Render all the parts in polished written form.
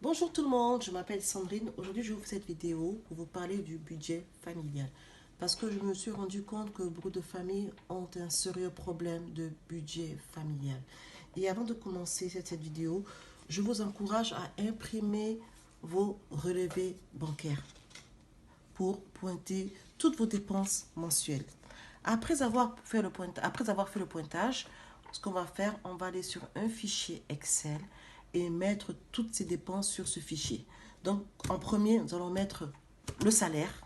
Bonjour tout le monde, je m'appelle Sandrine. Aujourd'hui, je vous fais cette vidéo pour vous parler du budget familial. Parce que je me suis rendu compte que beaucoup de familles ont un sérieux problème de budget familial. Et avant de commencer cette vidéo, je vous encourage à imprimer vos relevés bancaires pour pointer toutes vos dépenses mensuelles. Après avoir fait le pointage, ce qu'on va faire, on va aller sur un fichier Excel et mettre toutes ces dépenses sur ce fichier. Donc, en premier, nous allons mettre le salaire,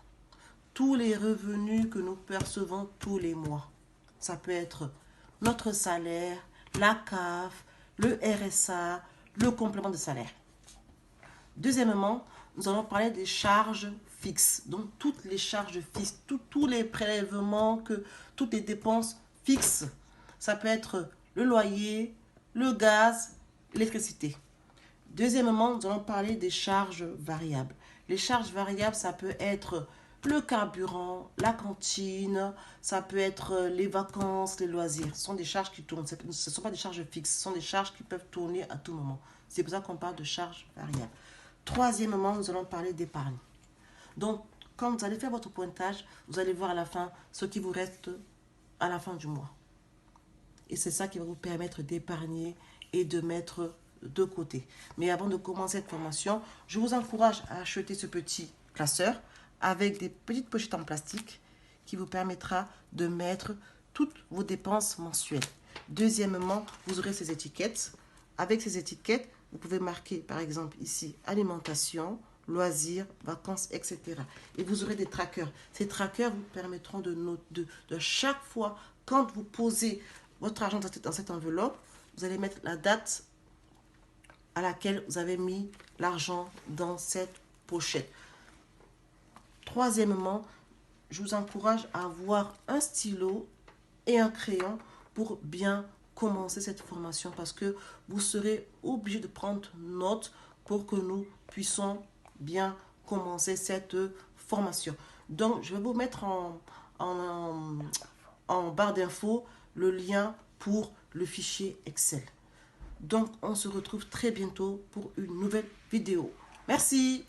tous les revenus que nous percevons tous les mois. Ça peut être notre salaire, la CAF, le RSA, le complément de salaire. Deuxièmement, nous allons parler des charges fixes. Donc, toutes les charges fixes, tous les prélèvements, toutes les dépenses fixes. Ça peut être le loyer, le gaz, l'électricité. Deuxièmement, nous allons parler des charges variables. Les charges variables, ça peut être le carburant, la cantine, ça peut être les vacances, les loisirs. Ce sont des charges qui tournent. Ce ne sont pas des charges fixes, ce sont des charges qui peuvent tourner à tout moment. C'est pour ça qu'on parle de charges variables. Troisièmement, nous allons parler d'épargne. Donc, quand vous allez faire votre pointage, vous allez voir à la fin ce qui vous reste à la fin du mois. Et c'est ça qui va vous permettre d'épargner et de mettre de côté. Mais avant de commencer cette formation, je vous encourage à acheter ce petit classeur avec des petites pochettes en plastique qui vous permettra de mettre toutes vos dépenses mensuelles. Deuxièmement, vous aurez ces étiquettes. Avec ces étiquettes, vous pouvez marquer par exemple ici alimentation, loisirs, vacances, etc. Et vous aurez des trackers. Ces trackers vous permettront de chaque fois, quand vous posez votre argent dans cette enveloppe, vous allez mettre la date à laquelle vous avez mis l'argent dans cette pochette. Troisièmement, je vous encourage à avoir un stylo et un crayon pour bien commencer cette formation parce que vous serez obligé de prendre note pour que nous puissions bien commencer cette formation. Donc, je vais vous mettre en barre d'infos le lien pour le fichier Excel. Donc, on se retrouve très bientôt pour une nouvelle vidéo. Merci.